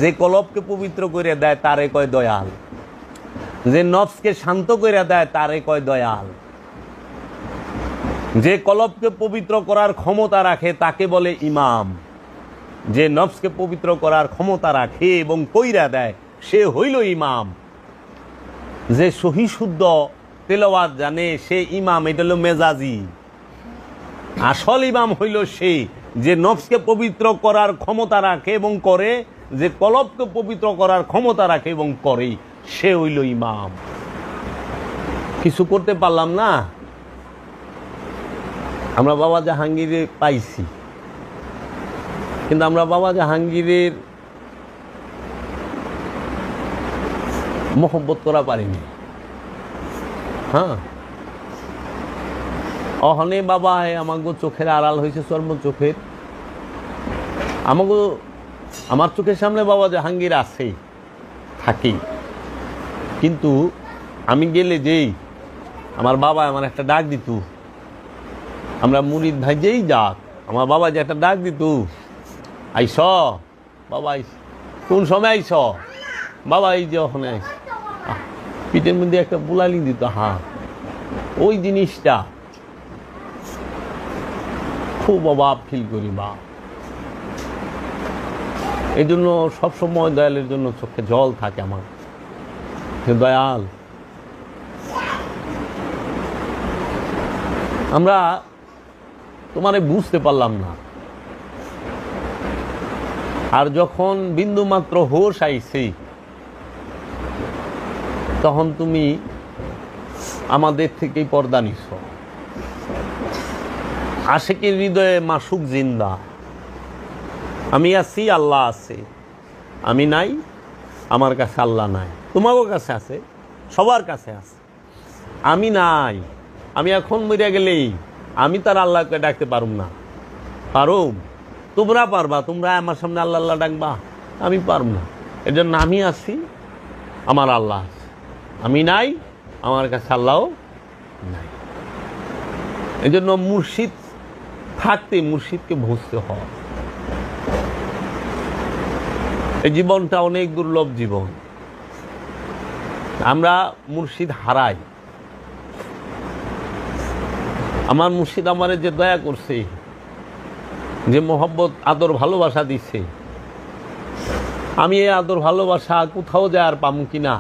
যে কলবকে পবিত্র করে দেয় তারে কয় দয়াল, যে নফসকে শান্ত করে দেয় তারে কয় দয়াল, যে কলবকে পবিত্র করার ক্ষমতা রাখে তাকে বলে ইমাম, যে নফসকে পবিত্র করার ক্ষমতা রাখে এবং কইরা দেয় সে হইল ইমাম, যে সহি শুদ্ধ তেলাওয়াত জানে সে ইমাম। এটা হলো মেজাজি। আসল ইমাম হইল সে যে নফসকে পবিত্র করার ক্ষমতা রাখে এবং করে, যে কলবকে পবিত্র করার ক্ষমতা রাখে এবং করে, সে হইল ইমাম। কিছু করতে পারলাম না, আমরা বাবা জাহাঙ্গীরে পাইছি, কিন্তু আমরা বাবা জাহাঙ্গীরের মোহব্বত করা পারিনি। হ্যাঁ, অহনে বাবা আমাকে চোখের আড়াল হয়েছে, চর্ম চোখের। আমার চোখের সামনে বাবা জাহাঙ্গীর আছে, থাকি, কিন্তু আমি গেলে যেই আমার বাবা আমার একটা ডাক দিত, আমরা মুরিদ ভাই যেই যাক, আমার বাবা যে একটা ডাক দিত, আইস বাবা, আইস। কোন সময় আইস বাবা? এই যে ওখানে আইস। পিঠের মধ্যে একটা বুলালি দিত। হ্যাঁ, ওই জিনিসটা খুব অভাব ফিল করি বা, এই জন্য সবসময় দয়ালের জন্য চোখে জল থাকে আমার। দয়াল, আমরা তোমারে বুঝতে পারলাম না, আর যখন বিন্দু মাত্র হোশ আইছে তখন তুমি আমাদের থেকেই পর্দা নিছ। আশিকের হৃদয়ে মাসুক জিন্দা। আমি আছি, আল্লাহ আছে। আমি নাই, আমার কাছে আল্লাহ নাই। তোমারও কাছে আছে, সবার কাছে আছে। আমি নাই, আমি এখন মরিয়া গেলেই আমি তার আল্লাহকে ডাকতে পারুম না। পারুম? তোমরা পারবা, তোমরা আমার সামনে আল্লাহ আল্লাহ ডাকবা, আমি পারব না। এর জন্য আমি আছি, আমার আল্লাহ আছে। আমি নাই, আমার কাছে আল্লাহও নাই। এই জন্য মুর্শিদ থাকতে মুর্শিদকে বুঝতে হয়। এই জীবনটা অনেক দুর্লভ জীবন। আমরা মুর্শিদ হারাই। আমার মুর্শিদ আমারে যে দয়া করছে, যে মোহব্বত আদর ভালোবাসা দিচ্ছে, আমি এই আদর ভালোবাসা কোথাও যায় আর পাবো কিনা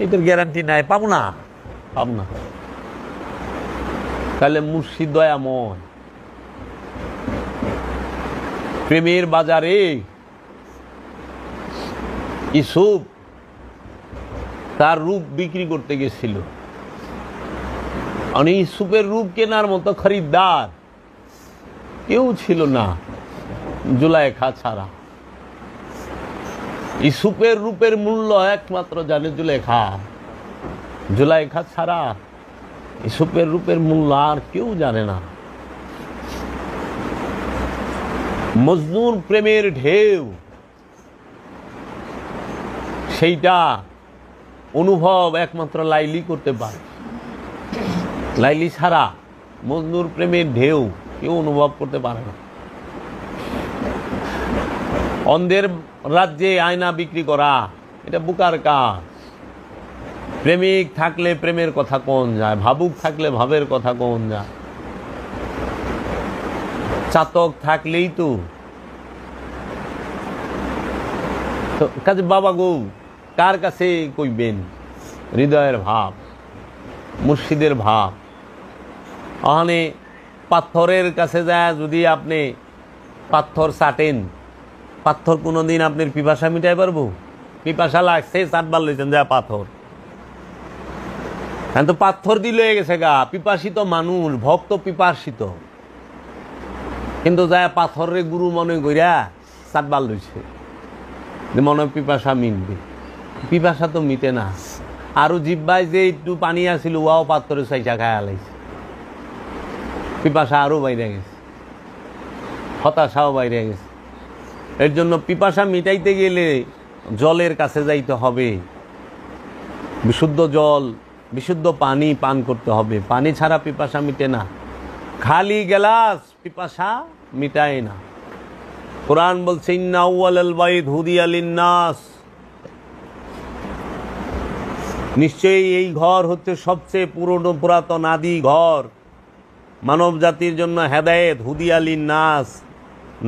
এটার গ্যারান্টি নাই। পাবো না, পাবো না। তাহলে মুর্শিদ দয়াময়। প্রেমের বাজারে ইউসুফ তার রূপ বিক্রি করতে গেছিল, আর ইউসুফের রূপ কেনার মতো খরিদ্দার কেউ ছিল না জুলাইখা ছাড়া। ইউসুফের রূপের মূল্য একমাত্র জানে জুলেখা। জুলাইখা ছাড়া ইউসুফের রূপের মূল্য আর কেউ জানে না। মজনুর প্রেমের ঢেউ, সেইটা অনুভব একমাত্র লাইলি করতে পারে। লাইলি ছাড়া মজনুর প্রেমের ঢেউ কেউ অনুভব করতে পারে না। অন্ধের রাজ্যে আয়না বিক্রি করা এটা বোকার কাজ। প্রেমিক থাকলে প্রেমের কথা কোন যায়, ভাবুক থাকলে ভাবের কথা কোন যায়। চাতক থাকলেই তো কাজে বাবা গো কার কাছে কইবেন হৃদয়ের ভাব, মুর্শিদের ভাব। ওখানে পাথরের কাছে যায় যদি আপনি পাথর চাটেন, পাথর কোনোদিন আপনার পিপাসা মিটাই পারবো? পিপাসা লাগছে, চাটবার লইছেন যায় পাথর, তো পাথর দিয়ে লয়ে গেছে গা। পিপাসিত মানুষ, ভক্ত পিপাসিত, কিন্তু যায় পাথরের গুরু মনে কইরা চাটবার লইছে, মনে পিপাসা মিটবে। পিপাসা তো মিটে না। আরো জিব্বায় যে একটু পানি আসছিল ওয়াও পাথরে চাইচা খায়া লাইছে, পিপাসা আরো বাইরে গেছে, হতাশাও বাইরে গেছে। এর জন্য পিপাসা মিটাইতে গেলে জলের কাছে যাইতে হবে। বিশুদ্ধ জল, বিশুদ্ধ পানি পান করতে হবে। পানি ছাড়া পিপাসা মিটে না। খালি গ্লাস পিপাসা মিটায় না। কোরআন বলছে ইন্না আউয়ালাল বাইত হুদিয়া লিন্নাস, নিশ্চয়ই এই ঘর হচ্ছে সবচেয়ে পুরাতন আদি ঘর, মানব জাতির জন্য হেদায়েত। হুদিয়া লিন্নাস,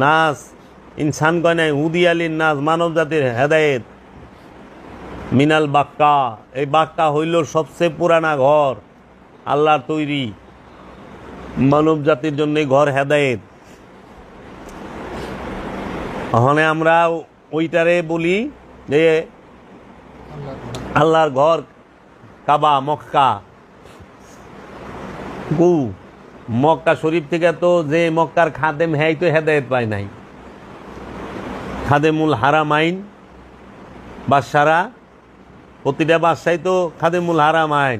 নাস ইনসান কয় নাই, হুদিয়া লিন্নাস মানব জাতির হেদায়েত। মিনাল বাক্কা, এই বাক্কা হইল সবচেয়ে পুরানা ঘর আল্লাহর তৈরি, মানব জাতির জন্য এই ঘর হেদায়েত। ওখানে আমরা ওইটারে বলি যে আল্লাহর ঘর কাবা, মক্কা। মক্কা শরীফ থেকে তো যে মক্কার খাদেম হ্যাঁ তো হেদায়েত পায় নাই। খাদেমুল হারামাইন বাদশারা, প্রতিটা বাদশাই তো খাদেমুল হারামাইন,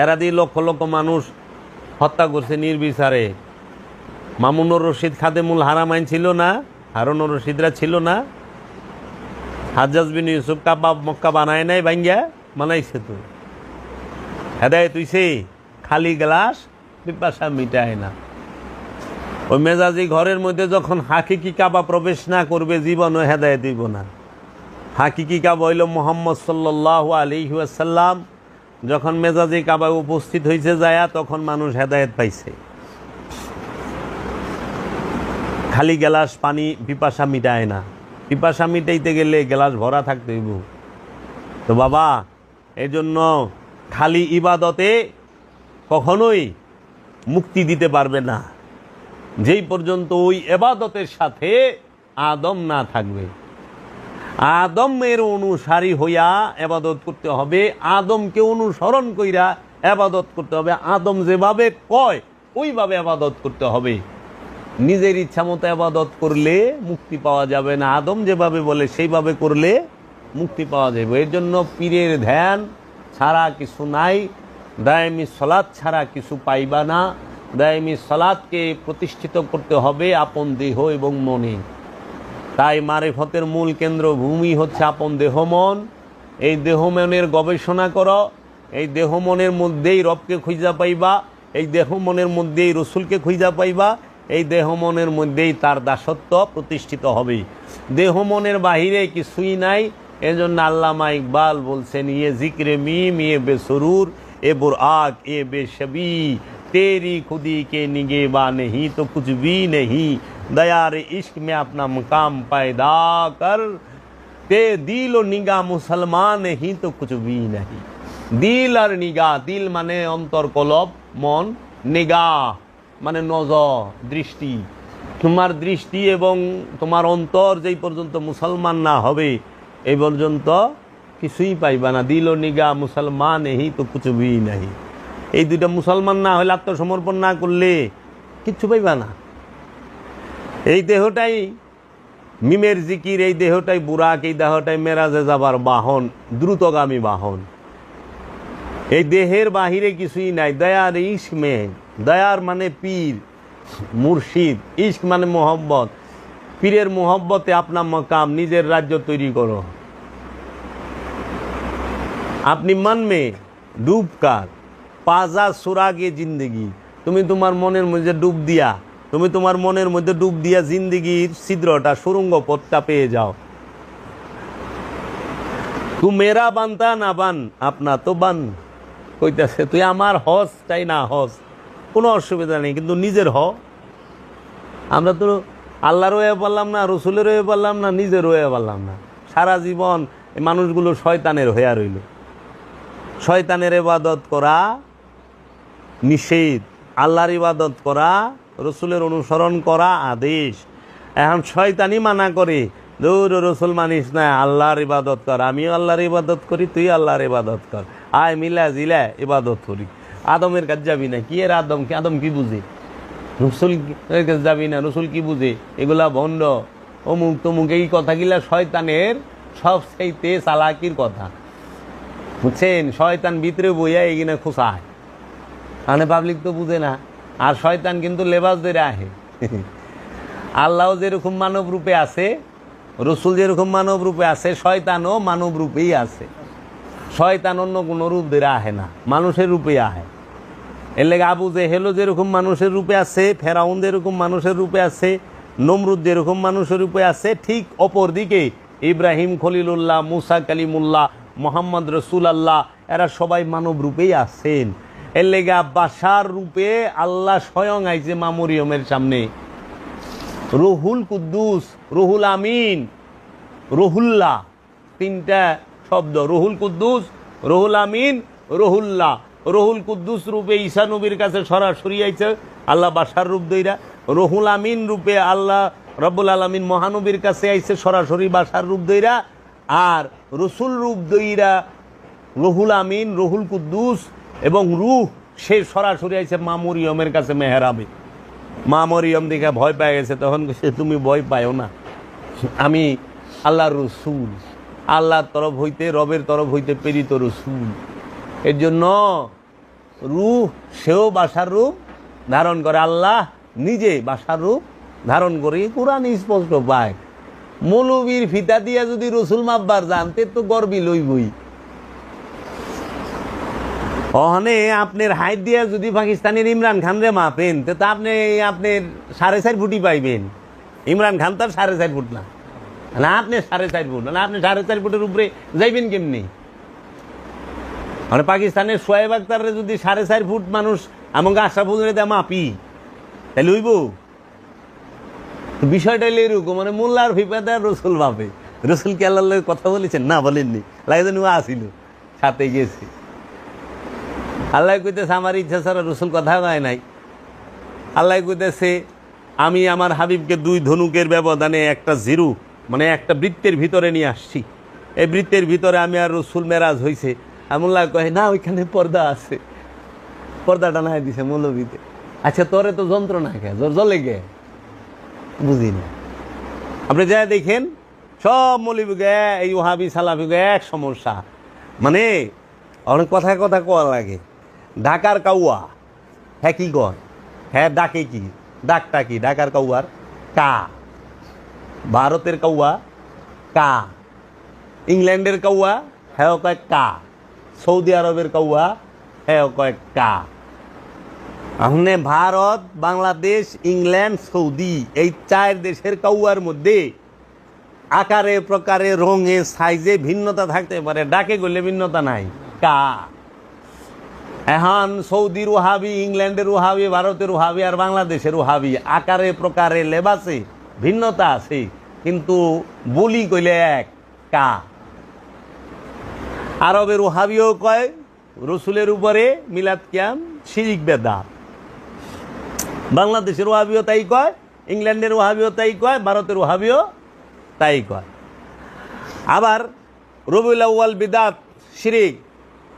এরা দিয়ে লক্ষ লক্ষ মানুষ হত্যা করছে নির্বিচারে। মামুনুর রশিদ খাদেমুল হারামাইন ছিল না? হারুনুর রশিদরা ছিল না? হাজ্জাজ বিন ইউসুফ কাবা মক্কা বানায় নাই, ভাঙ্গা বানাইছে তো। হেদায়েত হইছে, খালি গ্লাস পিপাসা মিটায় না। ওই মেজাজি ঘরের মধ্যে যখন হাকিকি কাবা প্রবেশ না করবে, জীবনও হেদায়েত দিব না। হাকিকি কাবা হইল মুহাম্মদ সাল্লাল্লাহু আলাইহি ওয়াসাল্লাম, যখন মেজাজি কাবায় উপস্থিত হয়েছে যায়া, তখন মানুষ হেদায়েত পাইছে। খালি গ্লাস পানি পিপাসা মিটায় না, পিপাসা মিটাইতে গেলে গ্লাস ভরা থাকতে হইব। তো বাবা, এই জন্য খালি ইবাদতে কখনোই মুক্তি দিতে পারবে না, যেই পর্যন্ত ওই এবাদতের সাথে আদম না থাকবে। আদমের অনুসারী হইয়া এবাদত করতে হবে, আদমকে অনুসরণ কইরা এবাদত করতে হবে। আদম যেভাবে কয় ওইভাবে এবাদত করতে হবে। নিজের ইচ্ছা মতো এবাদত করলে মুক্তি পাওয়া যাবে না, আদম যেভাবে বলে সেইভাবে করলে মুক্তি পাওয়া যাবে। এর জন্য পীরের ধ্যান ছাড়া কিছু নাই, দায়েমি সলাৎ ছাড়া কিছু পাইবা না। দায়েমি সলাৎকে প্রতিষ্ঠিত করতে হবে আপন দেহ এবং মনে। তাই মারিফতের মূল কেন্দ্র ভূমি হচ্ছে আপন দেহ মন। এই দেহ মনের গবেষণা করো, এই দেহ মনের মধ্যেই রবকে খুঁজা পাইবা, এই দেহ মনের মধ্যেই রসুলকে খুঁজা পাইবা, এই দেহ মনের মধ্যেই তার দাসত্ব প্রতিষ্ঠিত হবে। দেহ মনের বাহিরে কিছুই নাই। এজন্য আল্লামা ইকবাল বলছেন, ইয়ে জিক্রে মিম ইয়ে বেসরুর এ বুরআক এ বেশবি, তেরি খুদি কে নিগেবা नहीं तो कुछ भी नहीं, दयार इश्क में अपना मकाम पैदा कर, ते दिल ও নিগা মুসলমান नहीं तो कुछ भी नहीं। দিল আর নিগা, দিল মানে অন্তর কলব, মন, নিগা মানে নজর দৃষ্টি। তোমার দৃষ্টি এবং তোমার অন্তর যেই পর্যন্ত মুসলমান না হবে এই পর্যন্ত কিছুই পাইবা না। দিল ও নিগা মুসলমান নেই তো কুছ ভি নাই। এই দুইটা মুসলমান না হলে, আত্মসমর্পণ না করলে কিচ্ছু পাইবা না। এই দেহটাই মিমের জিকির, এই দেহটাই বুরাক, এই দেহটাই মেরাজে যাবার বাহন, দ্রুতগামী বাহন। এই দেহের বাহিরে কিছুই নাই। দয়ার ইশক মে, দয়ার মানে পীর মুর্শিদ, ইশক মানে মোহব্বত। পীরের মোহব্বতে আপনার মকাম, নিজের রাজ্য তৈরি করো। আপনি মন মে ডুবকার পাজা সুরাগে জিন্দগি, তুমি তোমার মনের মধ্যে ডুব দিয়া, তুমি তোমার মনের মধ্যে ডুব দিয়া জিন্দগির ছিদ্রটা, সুরঙ্গ পথটা পেয়ে যাও। তু মেরা বানতা না বান আপনা তো বান, কইতাছে তুই আমার হস চাই না হস, কোনো অসুবিধা নেই, কিন্তু নিজের হ। আমরা তো আল্লাহর হয়ে পারলাম না, রসুলের হয়ে পারলাম না, নিজের হয়ে পারলাম না। সারা জীবন এই মানুষগুলো শয়তানের হইয়া রইল। শয়তানের ইবাদত করা নিষেধ, আল্লাহর ইবাদত করা, রসুলের অনুসরণ করা আদেশ। এখন শয়তানি মানা করে, দৌড় রসুল মানিস না, আল্লাহর ইবাদত কর, আমিও আল্লাহর ইবাদত করি, তুই আল্লাহর ইবাদত কর, আয় মিলা জিলা ইবাদত করি। আদমের কাছে যাবি না, কি এর আদম, আদম কি বুঝে? রসুল কাছে যাবি না, রসুল কি বুঝে? এগুলা ভণ্ড, অমুক তমুক, এই কথাগুলা শয়তানের সবচাইতে চালাকির কথা, বুঝছেন? শয়তান ভিতরে বইয়া এগিনা খুশায়, মানে পাবলিক তো বুঝে না। আর শয়তান কিন্তু লেবাস ধরে আহে। আল্লাহ যেরকম মানব রূপে আছে, রসুল যেরকম মানব রূপে আছে, শয়তানও মানব রূপেই আছে। শয়তান অন্য কোনো রূপ ধরে আহে না, মানুষের রূপে আহে। এর লেগে আবু জেহেলও যেরকম মানুষের রূপে আছে, ফেরাউন যেরকম মানুষের রূপে আছে, নমরুদ যেরকম মানুষের রূপে আছে, ঠিক অপর দিকে ইব্রাহিম খলিলুল্লাহ, মুসা কালিমুল্লাহ, মোহাম্মদ রসুল আল্লাহ, এরা সবাই মানব রূপেই আছেন। এর লেগা বাশার রূপে আল্লাহ স্বয়ং আইছে মা মরিয়মের সামনে। রুহুল কুদ্দুস, রুহুল আমিন, রুহুল্লাহ, তিনটা শব্দ, রুহুল কুদ্দুস, রুহুল আমিন, রুহুল্লাহ। রুহুল কুদ্দুস রূপে ঈসা নবীর কাছে সরাসরি আইছে আল্লাহ বাশার রূপ দইরা। রুহুল আমিন রূপে আল্লাহ রব্বুল আলামিন মহানবীর কাছে আইছে সরাসরি বাশার রূপ দইরা। আর রসুল রূপ দইরা রুহুল আমিন, রুহুল কুদ্দুস এবং রূহ, সে সরাসরি আইছে মা মরিয়মের কাছে মেহরাবে। মা মরিয়ম দেখে ভয় পেয়ে গেছে, তখন সে তুমি ভয় পাও না, আমি আল্লাহর রসুল, আল্লাহর তরফ হইতে, রবের তরফ হইতে প্রেরিত রসুল। এর জন্য রূহ সেও বাশার রূপ ধারণ করে, আল্লাহ নিজে বাশার রূপ ধারণ করে। কোরআন স্পষ্ট পায়। মৌলবীর ফিতা দিয়া যদি রসুল মাপবার জানতে তো গর্বি লইবই। ওখানে আপনার হাইট দিয়া যদি পাকিস্তানের ইমরান খান রে মাপেন, তো আপনি আপনার 4.5 ফুটই পাইবেন। ইমরান খান তার 4.5 ফুট না, আপনি 4.5 ফুট, না আপনি 4.5 ফুটের উপরে যাইবেন কেমনি? মানে পাকিস্তানের শোয়েব আখতারে যদি 4.5 ফুট মানুষ আমাকে আশরাফুল দেয়া মাপি, তাহলে হইব? বিষয়টা হইলে এরকম, মানে মোল্লার ফিফাতে রসুল মাপে। রসুল কি আল্লাহ কথা বলেছেন? না, বলেননি। লাগে যেন আসিল, সাথে গেছে। আল্লাহ কইতেছে আমার ইচ্ছা ছাড়া রসুল কথা কয় নাই। আল্লাহ কইতেছে আমি আমার হাবিবকে 2 ধনুকের ব্যবধানে একটা জিরু, মানে একটা বৃত্তের ভিতরে নিয়ে আসছি। এই বৃত্তের ভিতরে আমি আর রসুল মেরাজ হয়েছে। আমুল্লাহ কয় না, ওইখানে পর্দা আছে, পর্দাটা না দিছে মৌলবীতে। আচ্ছা, তোরে তো যন্ত্রণা গে, জ্বর জ্বলে গে, বুঝি না। আপনি যা দেখেন সব মৌলবী গে, এই ওহাবি সালাফি গে এক সমস্যা, মানে অনেক কথা কোয়া লাগে। ঢাকার কাউয়া, হ্যাঁ কি কয়, হ্যাঁ ডাকে কি, ডাকটা কি? ঢাকার কাউয়ার কা, ভারতের কাউয়া কা, ইংল্যান্ডের কাউয়া হ্যাঁ কয় কা, সৌদি আরবের কাউয়া হ্যাঁ কয় কা। আপনি ভারত, বাংলাদেশ, ইংল্যান্ড, সৌদি, এই 4 দেশের কাউয়ার মধ্যে আকারে প্রকারে রঙে সাইজে ভিন্নতা থাকতে পারে, ডাকে গেলে ভিন্নতা নাই, কা। এখন সৌদির ওহাবি, ইংল্যান্ডের ওহাবি, ভারতের ওহাবি আর বাংলাদেশের ওহাবি আকারে প্রকারে লেবাসে ভিন্নতা আছে, কিন্তু বলি কইলে এক, কা। আরবের ওহাবিও কয় রসুলের উপরে মিলাদ কিয়াম শিরিক বেদাত। বাংলাদেশের ওহাবিও তাই কয়, ইংল্যান্ডের ওহাবিও তাই কয়, ভারতের ওহাবিও তাই কয়। আবার রবিউল আউয়াল বিদাত শিরিক,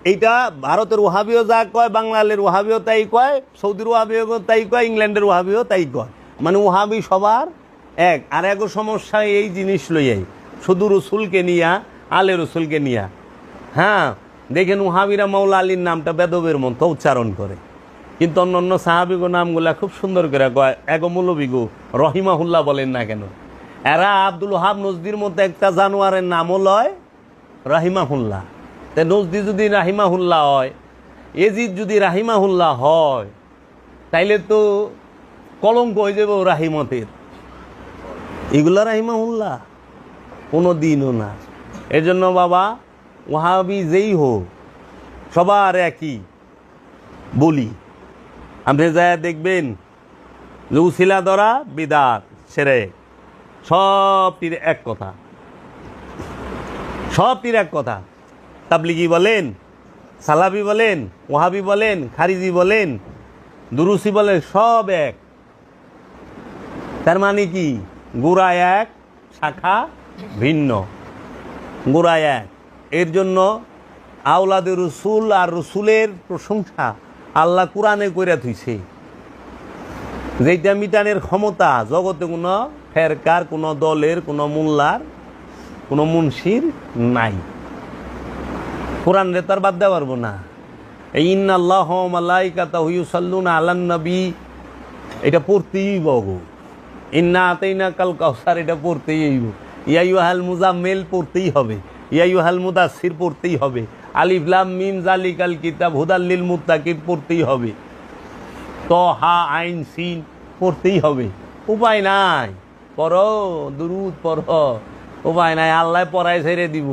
এইটা ভারতের ওহাবিও যা কয়, বাংলাদেশের ওহাবিও তাই কয়, সৌদির ওহাবিও তাই কয়, ইংল্যান্ডের ওহাবিও তাই কয়। মানে ওহাবি সবার এক। আর এক সমস্যা এই জিনিস লইয়াই, শুধু রসুলকে নিয়া, আলে রসুলকে নিয়া। হ্যাঁ, দেখেন ওহাবিরা মাওলা আলীর নামটা বেদবের মতো উচ্চারণ করে, কিন্তু অন্য অন্য সাহাবিগো নামগুলা খুব সুন্দর করে কয়। এগো মৌলবীগো রহিমাহুল্লাহ বলেন না কেন? এরা আব্দুল ওহাব নজদির মতো একটা জানোয়ারের নামও লয় রাহিমাহুল্লাহ। তে নজদি যদি রাহিমাহুল্লাহ হয়, এজিদ যদি রাহিমাহুল্লাহ হয়, তাইলে তো কলঙ্ক হয়ে যাবে রাহিমতের। এগুলা রাহিমাহুল্লাহ কোনো দিনও না। এর জন্য বাবা, ওহাবি যেই হোক সবার একই বলি। আপনি যা দেখবেন যে উসিলা ধরা বিদাত সেরে, সবটির এক কথা, সবটির এক কথা। তাবলিগি বলেন, সালাফি বলেন, ওহাবি বলেন, খারিজি বলেন, দুরুসি বলেন, সব এক। তার মানে কি? গোড়া এক, শাখা ভিন্ন, গোড়া এক। এর জন্য আওলাদের রসুল আর রসুলের প্রশংসা আল্লাহ কোরআনে কইরা থুইছে, যেটা মিটানের ক্ষমতা জগতে কোনো ফেরকার, কোনো দলের, কোনো মোল্লার, কোনো মুন্সির নাই। কোরআন রে তার বাদ দেওয়া পারবো না। এই ইন্নাল্লাহ ওয়া মালাইকাতাহু ইউসাল্লুনা আলান নবী, এটা পড়তেই বগো। ইন্না আতাইনাকাল কাউসার, এটা পড়তেই হইব। ইয়া আইয়ুহাল মুজাম্মিল পড়তেই হবে, ইয়া আইয়ুহাল মুদাসসির পড়তেই হবে, আলিফ লাম মিম যালিকাল কিতাব হুদাল লিল মুত্তাকিন পড়তেই হবে, তহা আইন সিন পড়তেই হবে, উপায় নাই। পড়ো, দুরুদ পড়ো, উপায় নাই, আল্লাহ পড়ায় ছেড়ে দিব।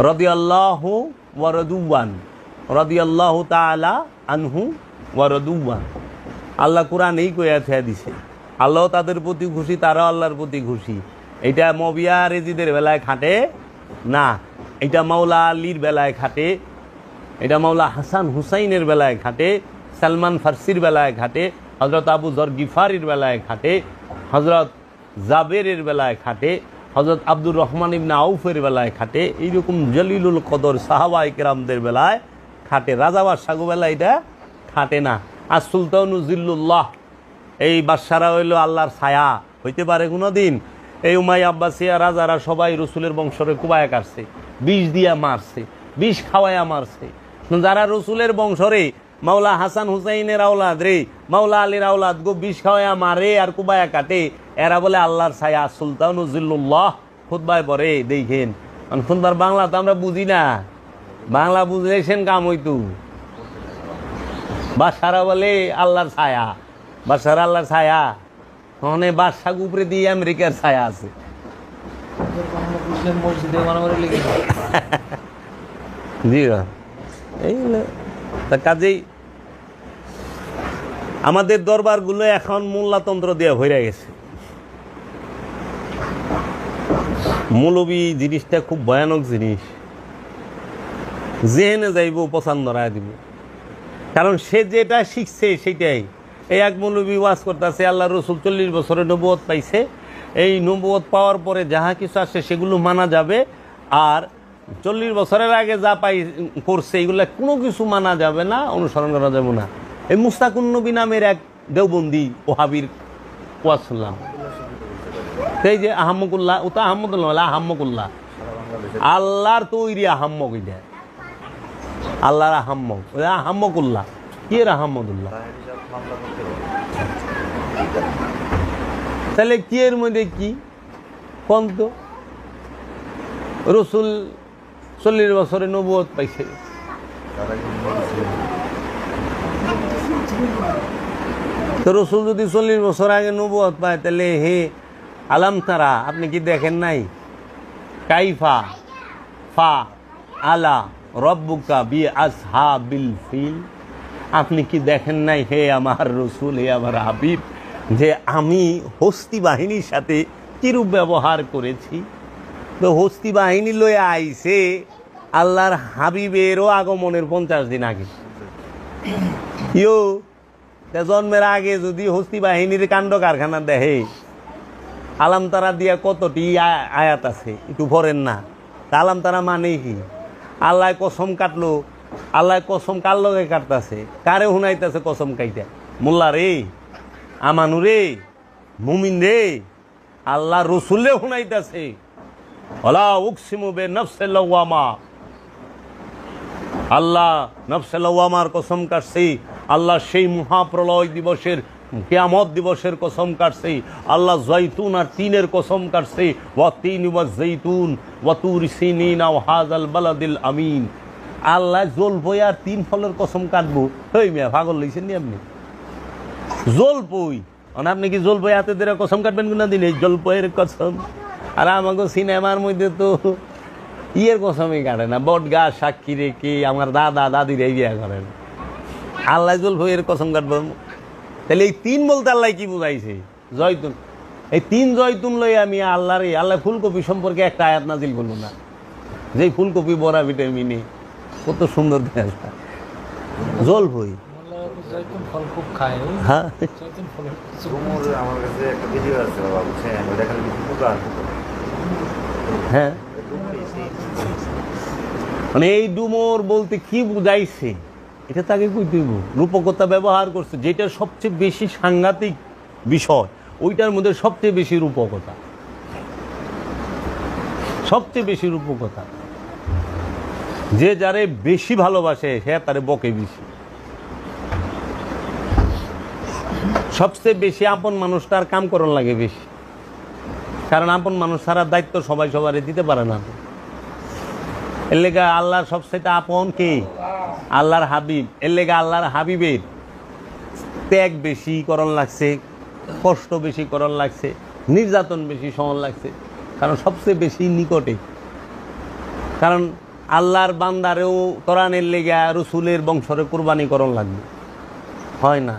রাদিয়াল্লাহু ওয়া রাদুয়ান, রাদিয়াল্লাহু তাআলা আনহু ওয়া রাদুয়ান। আল্লাহ কোরআনেই কইয়া দিছে, আল্লাহ তাদের প্রতি খুশি, তারাও আল্লাহর প্রতি খুশি। এটা মবিয়া রেজিদের বেলায় খাটে না, এটা মাওলা আলীর বেলায় খাটে, এটা মাওলা হাসান হুসাইনের বেলায় খাটে, সালমান ফার্সির বেলায় খাটে, হজরত আবু যর গিফারির বেলায় খাটে, হজরত জাবেরের বেলায় খাটে, হজরত আব্দুর রহমান ইবনে আউফের বেলায় খাটে, এইরকম জলিলুল কদর সাহাবা ইকরামদের বেলায় খাটে। রাজা বাদশাহ বেলায় এটা খাটে না। আর সুলতানু জিল্লুল্লাহ, এই বাদশারা হইল আল্লাহর ছায়া, হইতে পারে কোনো দিন? এই উমাইয়া আব্বাসিয়া রাজারা সবাই রসুলের বংশরে কুবায়া কাটছে, বিষ দিয়া মারছে, বিষ খাওয়াইয়া মারছে। যারা রসুলের বংশরে মাওলা হাসান হুসাইনের আওলাদ রে, মাওলা আলীর আওলাদ গো বিষ খাওয়াইয়া মারে আর কুবায়া কাটে, এরা বলে আল্লাহর ছায়া, সুলতানু জিল্লুল্লাহ। খুতবায় পড়ে দেখেন, খুনবার বাংলা তো আমরা বুঝি না, বাংলা বুঝলেছেন কাম হইতু। বাদশারা বলে আল্লাহর ছায়া, বাদশারা আল্লাহর ছায়া, ওখানে বাদশাহ উপরে দিয়ে আমেরিকার ছায়া আছে। জি, এই কাজেই আমাদের দরবারগুলো এখন মোল্লাতন্ত্র দিয়ে ভরে গেছে। মৌলবী জিনিসটা খুব ভয়ানক জিনিস, যেহেনে যাইব পছন্দ রায় দিব, কারণ সে যেটা শিখছে সেটাই। এই এক মৌলবী ওয়াজ করতেছে আল্লাহ রসুল 40 বছরে নবুয়ত পাইছে, এই নবুয়ত পাওয়ার পরে যাহা কিছু আসে সেগুলো মানা যাবে, আর 40 বছরের আগে যা করছে এগুলো কোনো কিছু মানা যাবে না, অনুসরণ করা যাবে না। এই মুস্তাকুন নবী নামের এক দেওবন্দি ওহাবির ওয়াজ শুনলাম, সেই যে আহম্মকুল্লাহ, ও তো আহম্মদুল্লাহ, আহম্মকুল্লাহ, আল্লাহর তৈরি আহম্মক, এটা আল্লাহর আহম্মক, আহম্মকুল্লাহ কি এর আহম্মদুল্লাহ, তাহলে কি এর মধ্যে কি কোন? তো রসুল 40 বছরে নবুয়ত পাইছে, তো রসুল যদি 40 বছর আগে নবুয়ত পায়, তাহলে হে আলাম তারা, আপনি কি দেখেন নাই? কাইফা ফা আলা রব্বুকা বি আসহাবিল ফিল, আপনি কি দেখেন নাই হে আমার রসুল, হে আমার হাবিব, যে আমি হস্তি বাহিনীর সাথে কিরূপ ব্যবহার করেছি? তো হস্তি বাহিনী লয়ে আইছে আল্লাহর হাবিবেরও আগমনের 50 দিন আগে। ইয়ো জন্মের আগে যদি হস্তি বাহিনীর কাণ্ড কারখানা দেখে, আলাম তারা দিয়া কতটি আয়াত আছে, একটু পড়েন না। আলাম তারা মানে কি? আল্লাহ কসম কাটলো, আল্লাহ কসম কার লগে কাটতেছে, কারে শুনাইতেছে কসম কাইটা? মোল্লা রে, আমানু রে, মুমিন রে, আল্লাহ রসুলে শুনাইতেছে। ওয়ালা উকসিমু বিনফসিল লাওয়ামা, আল্লাহ নফসে লাওয়ামার কসম কাটছে, আল্লাহ সেই মহাপ্রলয় দিবসের, কিয়ামত দিবসের কসম কাটছে, আল্লাহ জৈতুন আর তিনের কসম কাটছে, ওয়া তিন ওয়া জৈতুন ওয়া তুর সিনিন ওয়া হাযাল বালাদিল আমিন। আল্লাহ জলপই আর 3 ফলের কসম কাটবো? হই মিয়া পাগল লইছেন নি আপনি? জলপই, আপনি কি জলপই হাতে ধরে কসম কাটবেন কোন দিন? এই জলপইয়ের কসম। আর আমাকে সিনেমার মধ্যে তো ইয়ের কসমই কাটে না, বট গাছ সাক্ষী রেখে আমার দাদা দাদির এই বিয়া করেন, আল্লাহ জলপইয়ের কসম কাটবো? তাহলে এই 3 বলতে আল্লাহ কি বুঝাইছে? জয়তুন, এই 3 জয়তুন লই আমি আল্লাহর, আল্লাহ ফুলকপি সম্পর্কে একটা আয়াত নাজিল করবো না, যেই ফুলকপি বড়া ভিটামিনে কত সুন্দর দেখা যায়। জলপই ফল খুব খায়, হ্যাঁ, আমার কাছে একটা ভিডিও আছে বাবা, বুঝছেন, ওটা খালি হ্যাঁ, মানে এই ডুমর বলতে কি বুঝাইছে এটা তাকে কই দিব? রূপকতা ব্যবহার করছে, যেটা সবচেয়ে বেশি সাংঘাতিক বিষয়, ওইটার মধ্যে সবচেয়ে বেশি রূপকতা, সবচেয়ে বেশি রূপকতা। যে যারে বেশি ভালোবাসে সে তারে বকে বেশি। সবচেয়ে বেশি আপন মানুষটার কাম করন লাগে বেশি, কারণ আপন মানুষ ছাড়া দায়িত্ব সবাই সবারে দিতে পারে না। এর লেগা আল্লাহর সবচেয়ে আপন কে? আল্লাহর হাবিব। এর লেগা আল্লাহর হাবিবের ত্যাগ বেশি করণ লাগছে, কষ্ট বেশি করার লাগছে, নির্যাতন বেশি সহন লাগছে, কারণ সবচেয়ে বেশি নিকটে। কারণ আল্লাহর বান্দারেও কোরআনের লেগে রসুলের বংশরে কোরবানি করণ লাগবে, হয় না।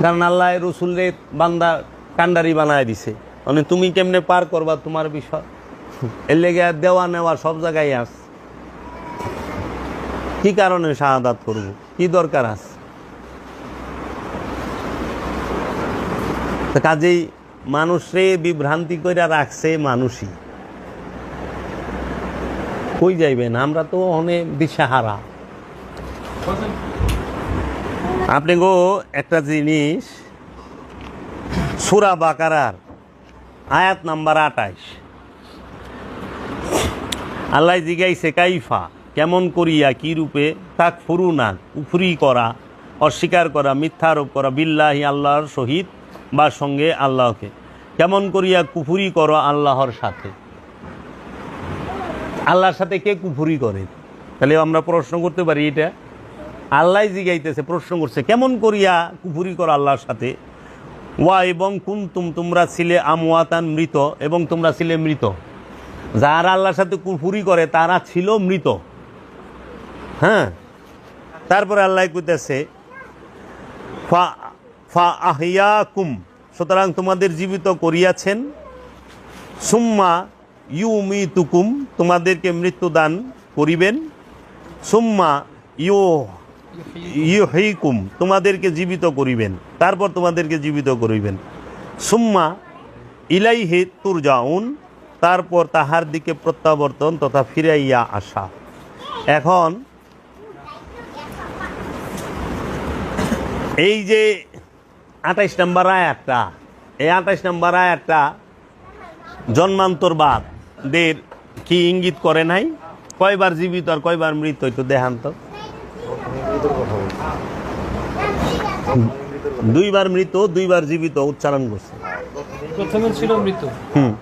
কারণ আল্লাহ রসুলের বান্দা কান্ডারি বানায় দিছে, মানে তুমি কেমনে পার করবা তোমার বিষয়, এর লেগে দেওয়া নেওয়া সব জায়গায় আস। কি কারণে শাহাদাত করব, কি দরকার আছে? কাজেই মানুষে বিভ্রান্তি করে রাখছে মানুষই। কই যাইবেন, আমরা তো অনেক দিশাহারা। আপনি গো একটা জিনিস, সূরা বাকারার আয়াত নাম্বার 28, আল্লাহ জিগাইছে কাইফা, কেমন করিয়া, কি রূপে, তাক ফুরুনা, কুফরি করা, অস্বীকার করা, মিথ্যা আরোপ করা, বিল্লাহি আল্লাহর সহিত বা সঙ্গে আল্লাহকে, কেমন করিয়া কুফরি করো আল্লাহর সাথে। আল্লাহর সাথে কে কুফরি করে? তাহলে আমরা প্রশ্ন করতে পারি, এটা আল্লাহ জিগাইতেছে, প্রশ্ন করছে কেমন করিয়া কুফরি করো আল্লাহর সাথে। ওয়া এবং কুনতুম, তোমরা ছিলে আমওয়াতান, মৃত, এবং তোমরা ছিলে মৃত। যারা আল্লাহর সাথে কুফরি করে তারা ছিল মৃত। হ্যাঁ, তারপরে আল্লাহ কইতেছে ফা আহিয়াকুম, সুতরাং তোমাদের জীবিত করিয়াছেন। সুম্মা ইউমিতুকুম, তোমাদেরকে মৃত্যুদান করিবেন। সুম্মা ইউহয়িকুম, তোমাদেরকে জীবিত করিবেন, তারপর তোমাদেরকে জীবিত করিবেন। সুম্মা ইলাইহি তুরজাউন, তারপর তাহার দিকে প্রত্যাবর্তন তথা ফিরাইয়া আসা। এখন এই যে 28 নম্বর আয়াতটা, এই 28 নম্বর আয়াতটা জন্মান্তরবাদদের কি ইঙ্গিত করে নাই? কয়বার জীবিত আর কয়বার মৃত, একটু দেখান তো। দুইবার মৃত, দুইবার জীবিত উচ্চারণ করছে। প্রথমে ছিল মৃত,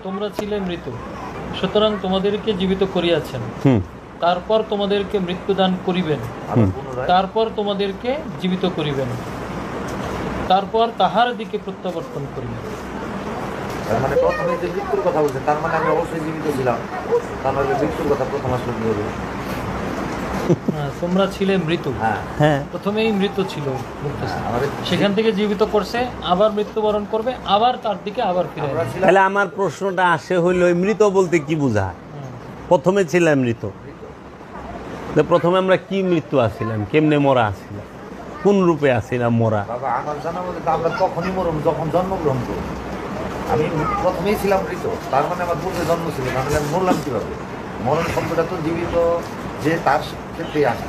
তোমরা ছিলে মৃত, সুতরাং তোমাদেরকে জীবিত করিয়াছেন। তারপর তোমাদেরকে মৃত্যুদান করিবেন, তারপর তোমাদেরকে জীবিত করিবেন, তারপর তাহার দিকে প্রত্যাবর্তন করিবেন। তার মানে প্রথমে যে মৃত্যুর কথা বলছে, তার মানে আমি অবশ্যই জীবিত ছিলাম, তার মানে মৃত্যুর কথা প্রথম আসলে কি হবে? তোমরা ছিলে মৃত, হ্যাঁ, প্রথমেই মৃত ছিল, সেখান থেকে জীবিত করছে, আবার মৃত্যুবরণ করবে, আবার তার দিকে আবার ফিরে আসবে। তাহলে আমার প্রশ্নটা আসে হইল, মৃত বলতে কি বোঝায়? প্রথমে ছিলাম মৃত, প্রথমে আমরা কি মৃত্যু আসছিলাম, কেমনে মরা আসছিলাম, কোন রূপে আসছিলাম মরা? বাবা আমার জানা মতে তো আমরা তখনই মরম যখন জন্মগ্রহণ করি। আমি প্রথমেই ছিলাম মৃত, তার মানে আমার পূর্বে জন্ম ছিল, তাহলে আমি মরলাম কীভাবে? মরণ শব্দটা তো জীবিত যে তার ক্ষেত্রে আসে।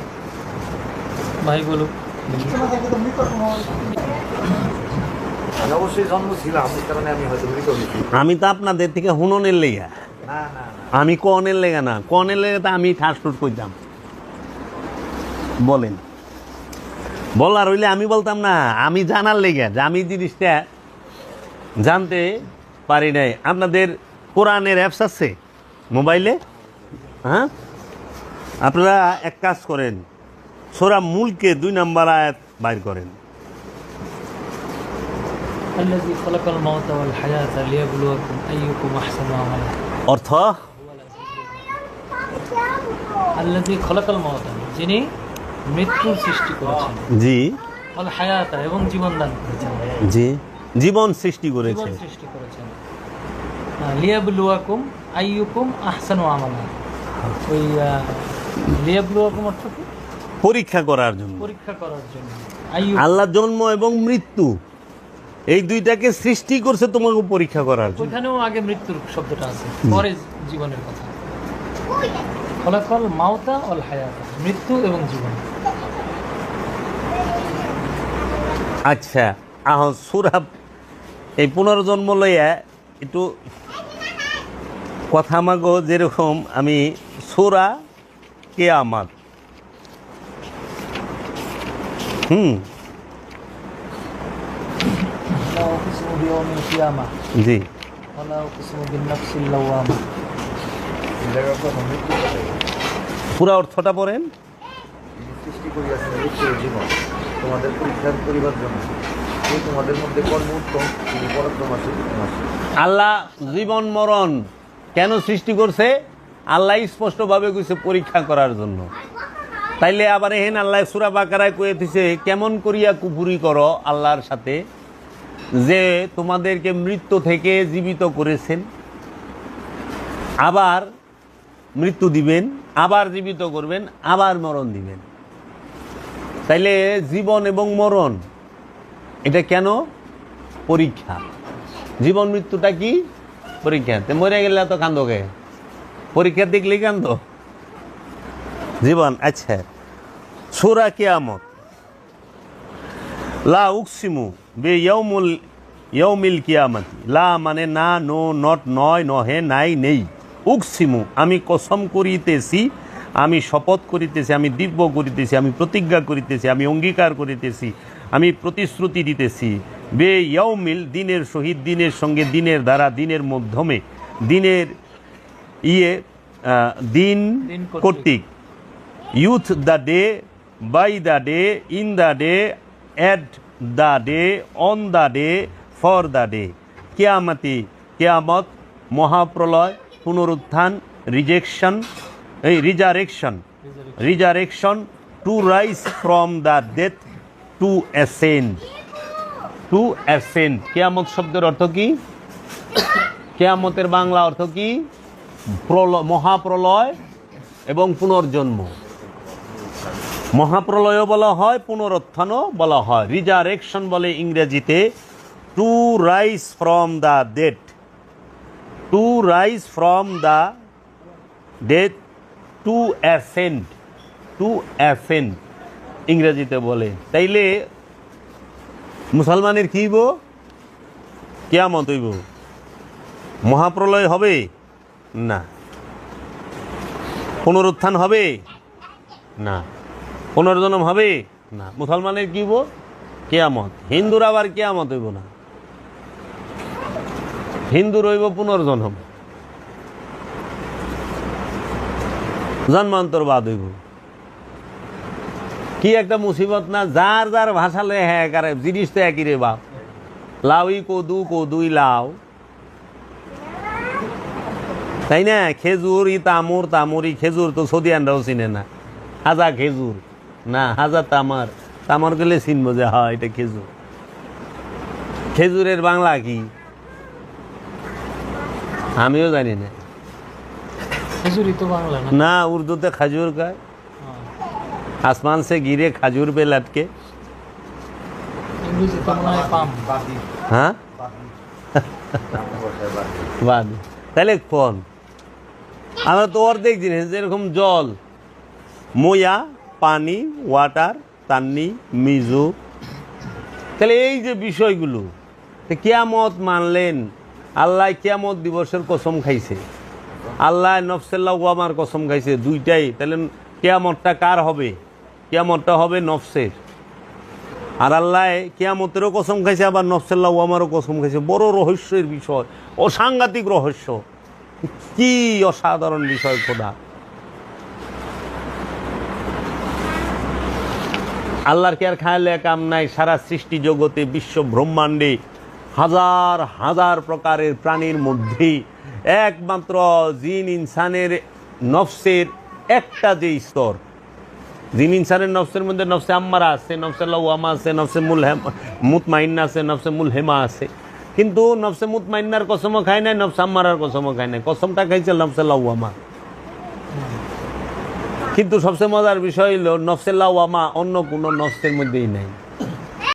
ভাই বলুক। আমি অবশ্যই জন্ম ছিলাম, এই কারণে আমি হয়তো মৃত হয়েছি। আমি তো আপনাদের থেকে হুননের লেগা, না না, আমি কনের লেগা না, কনের লেগে তো আমি ঠাসটুট করতাম। বলেন, বলার হইলে আমি বলতাম না, আমি জানার লেগে, যে আমি জিনিসটা জানতে পারি নাই। আপনাদের কোরআনের অ্যাপস আছে মোবাইলে? হ্যাঁ, আপনারা এক কাজ করেন, সূরা মুলকে 2 নম্বর আয়াত বাইর করেন। আল্লাযী খালাকাল মাউতা ওয়াল হায়াতা লিয়াবলুয়াকুম আইয়ুকুম আহসানু আমালা। অর্থ, আল্লাযী খালাকাল মাউতা, যিনি মৃত্যুর সৃষ্টি করেছেন, জি, ওয়াল হায়াতা, এবং জীবন দান করেছেন, জি, জীবন সৃষ্টি করেছে, জীবন সৃষ্টি করেছেন। লিয়াবলুয়াকুম আইয়ুকুম আহসানু আমালা। ওই লিয়াবলুয়াকুম অর্থ কি? পরীক্ষা করার জন্য, পরীক্ষা করার জন্য। আল্লাহ জন্ম এবং মৃত্যু এই দুইটাকে সৃষ্টি করছে তোমাকে পরীক্ষা করার জন্য। ওইখানেও আগে মৃত্যুর শব্দটা আছে, পরে জীবনের কথা। খলাকাল মাউতা ওয়াল হায়াতা, মৃত্যু এবং জীবন। আচ্ছা, সূরা এই পুনর্জন্ম লইয়া একটু কথা মাগো, যেরকম আমি সূরা কিয়ামত, জি, পুরা অর্থটা পড়েন। সৃষ্টি করিয়াছেন মৃত্যুর জীবন তোমাদের পরীক্ষা করিবার জন্য, যে তোমাদের মধ্যে কর্ম উত্তম তিনি পরাক্রমশালী। আল্লাহ জীবন মরণ কেন সৃষ্টি করছে? আল্লাহ স্পষ্টভাবে কইছে পরীক্ষা করার জন্য। তাইলে আবার এহেন আল্লাহ সূরা বাকারায় কয়ে দিছে কেমন করিয়া কুফরি করো আল্লাহর সাথে, যে তোমাদেরকে মৃত্যু থেকে জীবিত করেছেন, আবার মৃত্যু দিবেন, আবার জীবিত করবেন, আবার মরণ দিবেন। তাইলে জীবন এবং মরণ এটা কেন? পরীক্ষা। জীবন মৃত্যুটা কি? পরীক্ষা। তে মরে গেলে তো কান্দোকে, পরীক্ষা দেখলেই কান্দো। জীবন। আচ্ছা, সূরা কিয়ামত। লা উকসিমু বে ইয়াউমিল কিয়ামতি। লা মানে না, নো, নট, নয়, নহে, নাই, নেই। উকসিমু আমি কসম করিতেছি, আমি শপথ করিতেছি, আমি দিব্য করিতেছি, আমি প্রতিজ্ঞা করিতেছি, আমি অঙ্গীকার করিতেছি, আমি প্রতিশ্রুতি দিতেছি। বে ইয়াউমিল দিনের সহিত, দিনের সঙ্গে, দিনের দ্বারা, দিনের মাধ্যমে, দিনের দিন কর্তৃক। With the day, by the day, in the day, at the day, on the day, for the day. কিয়ামতি কিয়ামত, মহাপ্রলয়, পুনরুত্থান, resurrection, to rise from the death, to ascend. কিয়ামত শব্দের অর্থ কি? কিয়ামতের বাংলা অর্থ কি? মহাপ্রলয় এবং পুনর্জন্ম। মহাপ্রলয়ও বলা হয়, পুনরুত্থানও বলা হয়। রিজারেকশন বলে ইংরেজিতে to rise from the death, to rise from the death, to ascend ইংরেজিতে বলে। তাইলে মুসলমানের কি হইব? কিয়ামত হইব। মহাপ্রলয় হবে না। পুনরুত্থান হবে না। পুনর্জন্ম হবে না। মুসলমানের কি হইব? কিয়ামত। হিন্দুর আবার কিয়ামত হইব না, হিন্দুর হইব পুনর্জন্ম, জন্মান্তরবাদ হইব। কি একটা মুসিবত না! যার যার ভাষা লে হ্যাঁ কারে জিনিস তো একই রে বাপ। লাউই কদু, কদুই লাউ, তাই না? খেজুর ই তামুর, তামুরি খেজুর তো সৌদিয়ানরাও চিনে না। হাজা খেজুর না, হাজা তামার, তামার গেলে চিনবো যে হয় এটা খেজুর। খেজুরের বাংলা কি আমিও জানি না। খেজুরই তো বাংলা না। না, উর্দুতে খাজুর কয়। आसमान से गिरे खजूर पे लटके। ইংরেজিতে মনে হয় পাম। হ্যাঁ, বাদ। তাহলে কোন? আমরা তো অর্ধেক জিনিস, যেরকম জল, ময়া, পানি, ওয়াটার, তান্নি, মিজু। তাহলে এই যে বিষয়গুলো, কিয়ামত মানলেন, আল্লাহ কিয়ামত দিবসের কসম খাইছে, আল্লাহ নফসেল্লাহ ওয়ামার কসম খাইছে, দুইটাই। তাহলে কিয়ামতটা কার হবে? কিয়ামতটা হবে নফসের। আর আল্লাহ কিয়ামতেরও কসম খাইছে, আবার নফসেল্লাহ ওয়ামারও কসম খাইছে। বড় রহস্যের বিষয়, অসাংঘাতিক রহস্য। কি অসাধারণ বিষয় খোদা! আল্লাহর কি আর খায়ালে কাম নাই? সারা সৃষ্টি জগতে, বিশ্ব ব্রহ্মাণ্ডে হাজার হাজার প্রকারের প্রাণীর মধ্যে একমাত্র জিন ইনসানের নফসের একটা যে স্তর, জিন ইনসানের নফসের মধ্যে নফসে আম্মারা আছে, নফসে লাওয়ামা আছে, নফসে মুতমাইন্না আছে, নফসে মুলহেমা আছে। কিন্তু নফসে মুতমাইন্নার কসমও খায় নাই, নফসে আম্মারার কসমও খায় নাই, কসমটা খাইছে নফসে লাওয়ামা। কিন্তু সবচেয়ে মজার বিষয় হইল নফসে লাওয়ামা অন্য কোনো নফসের মধ্যেই নাই।